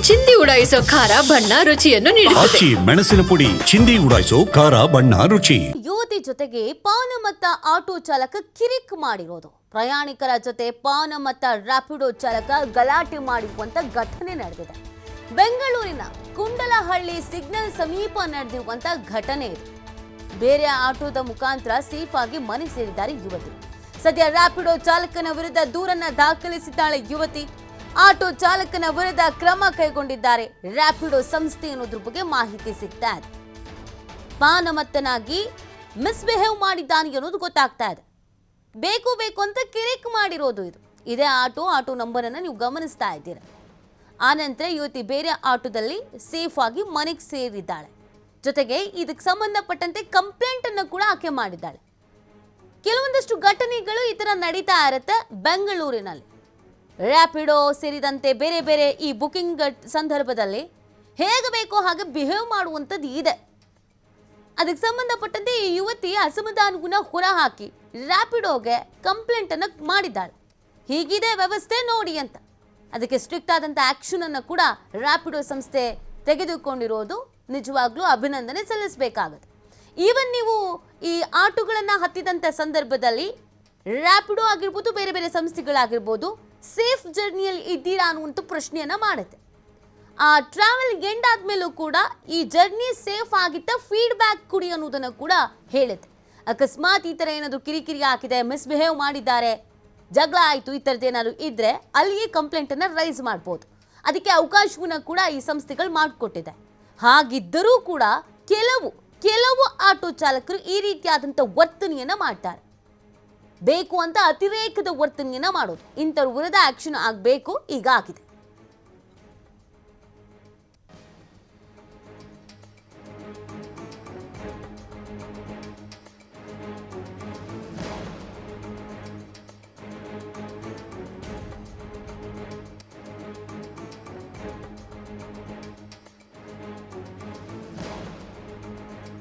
ಚಿಂದಿ ಉಡಾಯಿಸೋ ಖಾರ ಬಣ್ಣ ರುಚಿಯನ್ನು ನೀಡುತ್ತದೆ. ಆಚಿ ಮೆಣಸಿನ ಪುಡಿ ಚಿಂದಿ ಉಡಾಯಿಸೋ ಖಾರ ಬಣ್ಣ ರುಚಿ. ಯುವತಿ ಜೊತೆಗೆ ಪಾನ ಮತ್ತ ಆಟೋ ಚಾಲಕ ಕಿರಿಕ್ ಮಾಡಿರೋದು. ಪ್ರಯಾಣಿಕರ ಜೊತೆ ಪಾನ ಮತ್ತ ರ್ಯಾಪಿಡೋ ಚಾಲಕ ಗಲಾಟೆ ಮಾಡಿರುವಂತ ಘಟನೆ ನಡೆದಿದೆ. ಬೆಂಗಳೂರಿನ ಕುಂಡಲಹಳ್ಳಿ ಸಿಗ್ನಲ್ ಸಮೀಪ ನಡೆದಿರುವಂತ ಘಟನೆ ಇದು. ಬೇರೆ ಆಟೋದ ಮುಖಾಂತರ ಸೇಫ್ ಆಗಿ ಮನೆ ಸೇರಿದ್ದಾರೆ ಯುವತಿ. ಸದ್ಯ ರ್ಯಾಪಿಡೋ ಚಾಲಕನ ವಿರುದ್ಧ ದೂರನ್ನ ದಾಖಲಿಸಿದ್ದಾಳೆ ಯುವತಿ. ಆಟೋ ಚಾಲಕನ ವಿರುದ್ಧ ಕ್ರಮ ಕೈಗೊಂಡಿದ್ದಾರೆ ರ್ಯಾಪಿಡೋ ಸಂಸ್ಥೆ ಅನ್ನೋದ್ರ ಬಗ್ಗೆ ಮಾಹಿತಿ ಸಿಗ್ತಾ ಇದೆ. ಪಾನಮತ್ತನಾಗಿ ಮಿಸ್ಬಿಹೇವ್ ಮಾಡಿದ್ದಾನೆ ಅನ್ನೋದು ಗೊತ್ತಾಗ್ತಾ ಇದೆ. ಬೇಕು ಅಂತ ಕಿರಿಕ್ ಮಾಡಿರೋದು ಇದು. ಇದೇ ಆಟೋ ನಂಬರ್ ಅನ್ನ ನೀವು ಗಮನಿಸ್ತಾ ಇದ್ದೀರಾ. ಆನಂತರ ಯುವತಿ ಬೇರೆ ಆಟೋದಲ್ಲಿ ಸೇಫ್ ಆಗಿ ಮನೆಗೆ ಸೇರಿದ್ದಾಳೆ. ಜೊತೆಗೆ ಇದಕ್ಕೆ ಸಂಬಂಧಪಟ್ಟಂತೆ ಕಂಪ್ಲೇಂಟ್ ಅನ್ನು ಕೂಡ ಆಕೆ ಮಾಡಿದ್ದಾಳೆ. ಕೆಲವೊಂದಷ್ಟು ಘಟನೆಗಳು ಈ ತರ ನಡೀತಾ ಇರುತ್ತೆ ಬೆಂಗಳೂರಿನಲ್ಲಿ. ರ್ಯಾಪಿಡೋ ಸೇರಿದಂತೆ ಬೇರೆ ಈ ಬುಕಿಂಗ್ ಸಂದರ್ಭದಲ್ಲಿ ಹೇಗೆ ಬೇಕೋ ಹಾಗೆ ಬಿಹೇವ್ ಮಾಡುವಂಥದ್ದು ಇದೆ. ಅದಕ್ಕೆ ಸಂಬಂಧಪಟ್ಟಂತೆ ಈ ಯುವತಿ ಅಸಮಾಧಾನವನ್ನ ಹೊರಹಾಕಿ ರ್ಯಾಪಿಡೋಗೆ ಕಂಪ್ಲೇಂಟ್ ಅನ್ನು ಮಾಡಿದ್ದಾಳೆ. ಹೀಗಿದೆ ವ್ಯವಸ್ಥೆ ನೋಡಿ ಅಂತ. ಅದಕ್ಕೆ ಸ್ಟ್ರಿಕ್ಟ್ ಆದಂಥ ಆಕ್ಷನ್ ಅನ್ನು ಕೂಡ ರ್ಯಾಪಿಡೋ ಸಂಸ್ಥೆ ತೆಗೆದುಕೊಂಡಿರೋದು ನಿಜವಾಗ್ಲೂ ಅಭಿನಂದನೆ ಸಲ್ಲಿಸಬೇಕಾಗುತ್ತೆ. ಈವನ್ ನೀವು ಈ ಆಟೋಗಳನ್ನು ಹತ್ತಿದಂಥ ಸಂದರ್ಭದಲ್ಲಿ ರ್ಯಾಪಿಡೋ ಆಗಿರ್ಬೋದು, ಬೇರೆ ಸಂಸ್ಥೆಗಳಾಗಿರ್ಬೋದು, ಸೇಫ್ ಜರ್ನಿಯಲ್ಲಿ ಇದ್ದೀರಾ ಅನ್ನುವಂಥ ಪ್ರಶ್ನೆಯನ್ನ ಮಾಡುತ್ತೆ. ಆ ಟ್ರಾವೆಲ್ ಎಂಡ್ ಆದ್ಮೇಲೂ ಕೂಡ ಈ ಜರ್ನಿ ಸೇಫ್ ಆಗಿತ್ತ ಫೀಡ್ಬ್ಯಾಕ್ ಕೊಡಿ ಅನ್ನೋದನ್ನು ಕೂಡ ಹೇಳುತ್ತೆ. ಅಕಸ್ಮಾತ್ ಈ ಥರ ಏನಾದರೂ ಕಿರಿಕಿರಿ ಹಾಕಿದೆ, ಮಿಸ್ಬಿಹೇವ್ ಮಾಡಿದ್ದಾರೆ, ಜಗಳ ಆಯಿತು, ಈ ಥರದ್ದು ಏನಾದರೂ ಇದ್ದರೆ ಅಲ್ಲಿಯೇ ಕಂಪ್ಲೇಂಟನ್ನು ರೈಸ್ ಮಾಡ್ಬೋದು. ಅದಕ್ಕೆ ಅವಕಾಶವನ್ನ ಕೂಡ ಈ ಸಂಸ್ಥೆಗಳು ಮಾಡಿಕೊಟ್ಟಿದೆ. ಹಾಗಿದ್ದರೂ ಕೂಡ ಕೆಲವು ಆಟೋ ಚಾಲಕರು ಈ ರೀತಿಯಾದಂಥ ವರ್ತನೆಯನ್ನು ಮಾಡ್ತಾರೆ. ಬೇಕು ಅಂತ ಅತಿರೇಕದ ವರ್ತನೆಯನ್ನ ಮಾಡೋದು. ಇಂಥವ್ರ ವಿರುದ್ಧ ಆಕ್ಷನ್ ಆಗಬೇಕು, ಈಗ ಆಗಿದೆ.